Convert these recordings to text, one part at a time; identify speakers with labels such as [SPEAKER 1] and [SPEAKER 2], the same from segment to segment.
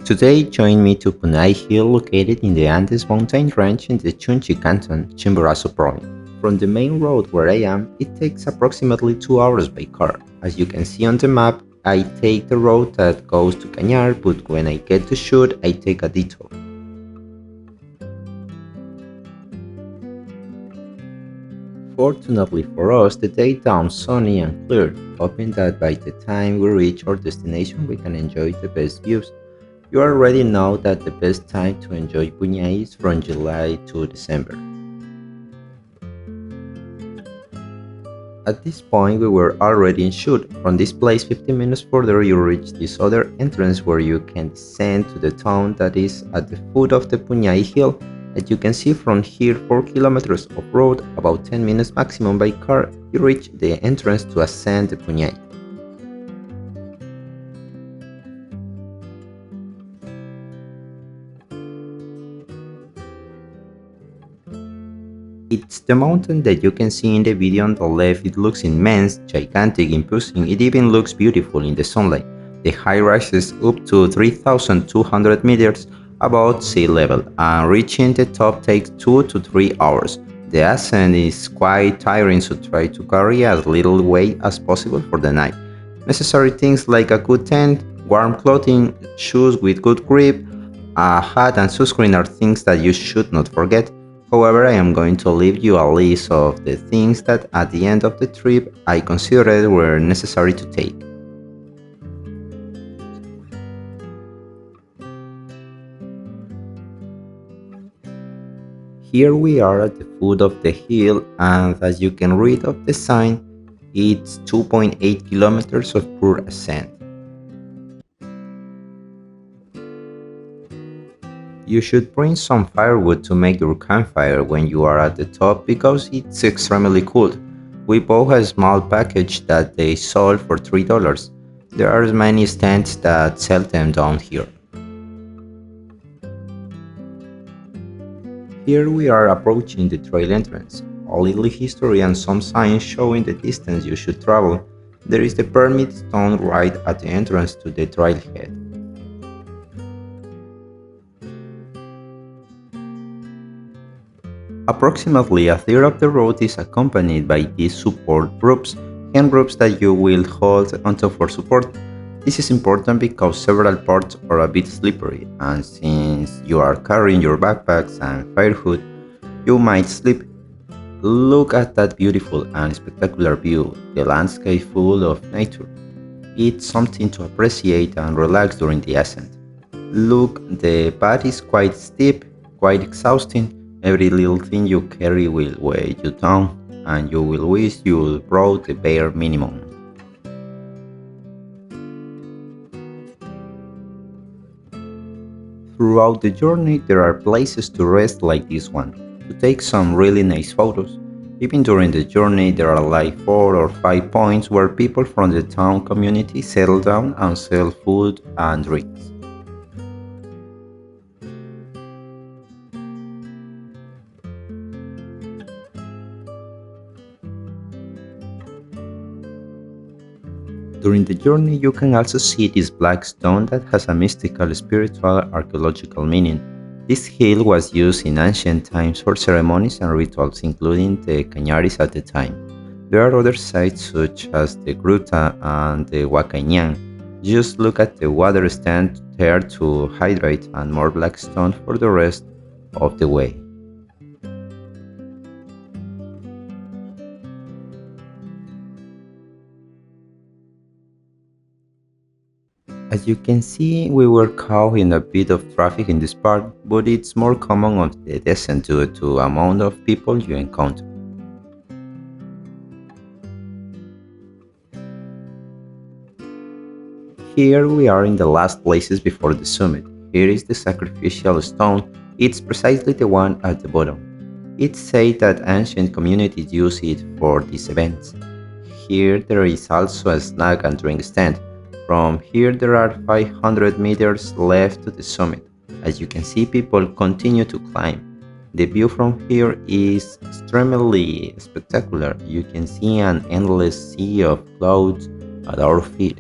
[SPEAKER 1] Today, join me to Puñay Hill, located in the Andes mountain range in the Chunchi Canton, Chimborazo province. From the main road where I am, it takes approximately 2 hours by car. As you can see on the map, I take the road that goes to Cañar, but when I get to Chur, I take a detour. Fortunately for us, the day dawns sunny and clear, hoping that by the time we reach our destination we can enjoy the best views. You already know that the best time to enjoy Puñay is from July to December. At this point we were already in Chur. From this place 15 minutes further you reach this other entrance where you can descend to the town that is at the foot of the Puñay Hill. As you can see from here, 4 kilometers of road, about 10 minutes maximum by car, you reach the entrance to ascend the Puñay. It's the mountain that you can see in the video on the left. It looks immense, gigantic, imposing. It even looks beautiful in the sunlight. The height rises up to 3,200 meters above sea level, and reaching the top takes 2 to 3 hours. The ascent is quite tiring, so try to carry as little weight as possible for the night. Necessary things like a good tent, warm clothing, shoes with good grip, a hat and sunscreen are things that you should not forget. However, I am going to leave you a list of the things that at the end of the trip I considered were necessary to take. Here we are at the foot of the hill, and as you can read of the sign, it's 2.8 kilometers of pure ascent. You should bring some firewood to make your campfire when you are at the top because it's extremely cold. We bought a small package that they sold for $3. There are many stands that sell them down here. Here we are approaching the trail entrance. A little history and some signs showing the distance you should travel. There is the permit stone right at the entrance to the trailhead. Approximately a third of the road is accompanied by these support ropes, hand ropes that you will hold onto for support. This is important because several parts are a bit slippery, and since you are carrying your backpacks and firewood, you might slip. Look at that beautiful and spectacular view, the landscape full of nature. It's something to appreciate and relax during the ascent. Look, the path is quite steep, quite exhausting. Every little thing you carry will weigh you down, and you will wish you brought the bare minimum. Throughout the journey, there are places to rest like this one, to take some really nice photos. Even during the journey, there are like 4 or 5 points where people from the town community settle down and sell food and drinks. During the journey, you can also see this black stone that has a mystical, spiritual, archaeological meaning. This hill was used in ancient times for ceremonies and rituals, including the cañaris at the time. There are other sites such as the Gruta and the Huacañán. Just look at the water stand there to hydrate, and more black stone for the rest of the way. As you can see, we were caught in a bit of traffic in this part, but it's more common on the descent due to amount of people you encounter. Here we are in the last places before the summit. Here is the sacrificial stone. It's precisely the one at the bottom. It's said that ancient communities use it for these events. Here there is also a snack and drink stand. From here there are 500 meters left to the summit. As you can see, people continue to climb. The view from here is extremely spectacular. You can see an endless sea of clouds at our feet.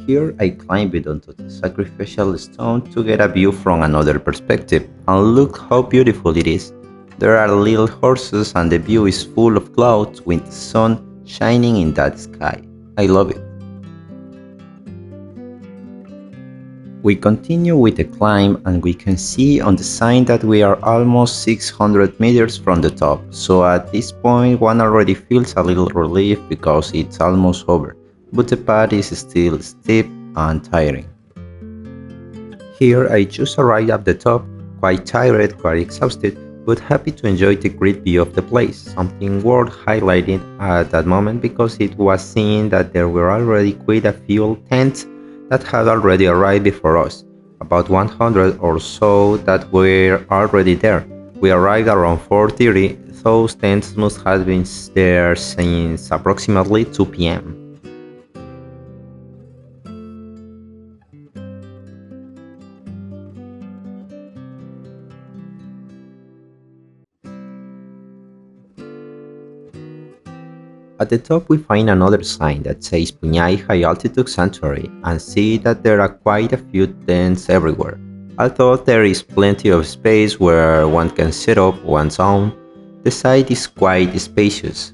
[SPEAKER 1] Here I climbed onto the sacrificial stone to get a view from another perspective, and look how beautiful it is. There are little horses and the view is full of clouds with the sun shining in that sky. I love it. We continue with the climb and we can see on the sign that we are almost 600 meters from the top, so at this point one already feels a little relief because it's almost over, but the path is still steep and tiring. Here I just arrived at the top, quite tired, quite exhausted, but happy to enjoy the great view of the place, something worth highlighting at that moment because it was seen that there were already quite a few tents that had already arrived before us, about 100 or so that were already there. We arrived around 4:30, those tents must have been there since approximately 2 p.m. At the top we find another sign that says Puñay High Altitude Sanctuary and see that there are quite a few tents everywhere. Although there is plenty of space where one can set up one's own, the site is quite spacious.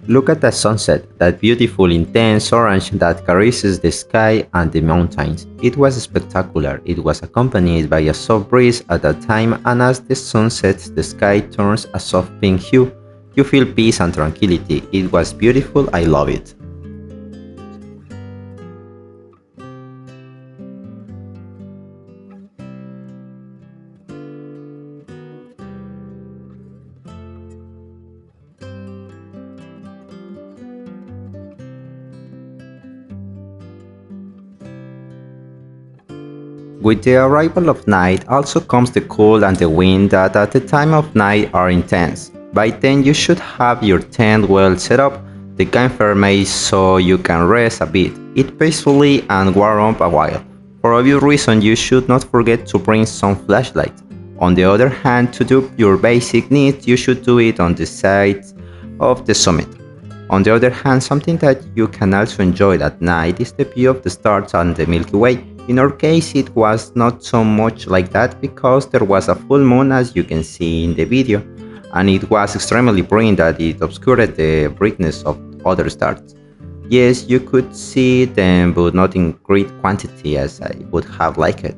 [SPEAKER 1] Look at the sunset, that beautiful intense orange that caresses the sky and the mountains. It was spectacular. It was accompanied by a soft breeze at that time, and as the sun sets, the sky turns a soft pink hue. You feel peace and tranquility. It was beautiful. I love it. With the arrival of night also comes the cold and the wind that at the time of night are intense. By then you should have your tent well set up, the campfire made so you can rest a bit, eat peacefully and warm up a while. For obvious reason you should not forget to bring some flashlight. On the other hand, to do your basic needs you should do it on the sides of the summit. On the other hand, something that you can also enjoy at night is the view of the stars and the Milky Way. In our case, it was not so much like that because there was a full moon as you can see in the video, and it was extremely brilliant that it obscured the brightness of other stars. Yes, you could see them, but not in great quantity as I would have liked it.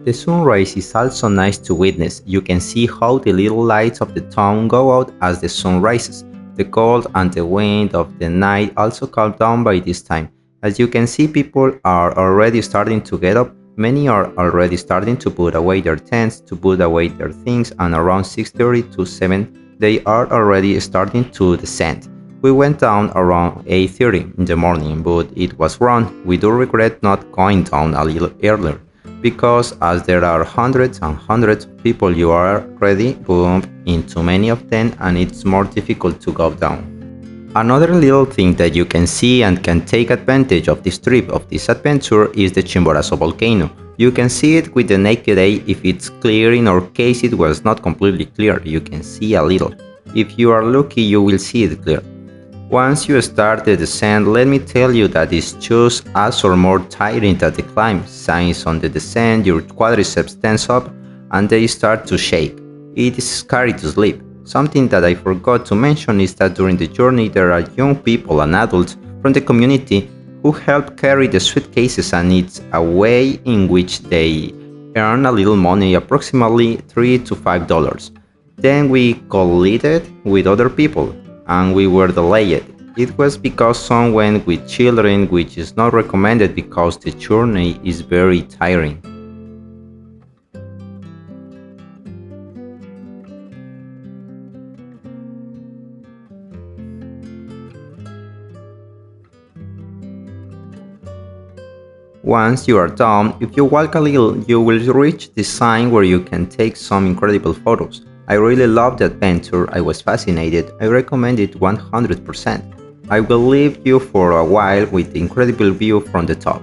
[SPEAKER 1] The sunrise is also nice to witness. You can see how the little lights of the town go out as the sun rises. The cold and the wind of the night also calm down by this time. As you can see, people are already starting to get up. Many are already starting to put away their tents, to put away their things, and around 6:30 to 7 they are already starting to descend. We went down around 8:30 in the morning, but it was wrong. We do regret not going down a little earlier, because as there are hundreds and hundreds of people you are already bumped into many of them and it's more difficult to go down. Another little thing that you can see and can take advantage of this trip, of this adventure, is the Chimborazo volcano. You can see it with the naked eye if it's clear. In our case it was not completely clear, you can see a little. If you are lucky you will see it clear. Once you start the descent, let me tell you that it's just as or more tiring than the climb, since on the descent your quadriceps tense up and they start to shake. It is scary to sleep. Something that I forgot to mention is that during the journey there are young people and adults from the community who help carry the suitcases, and it's a way in which they earn a little money, approximately $3 to $5. Then we collided with other people and we were delayed. It was because some went with children, which is not recommended because the journey is very tiring. Once you are done, if you walk a little, you will reach the sign where you can take some incredible photos. I really loved the adventure, I was fascinated, I recommend it 100%. I will leave you for a while with the incredible view from the top.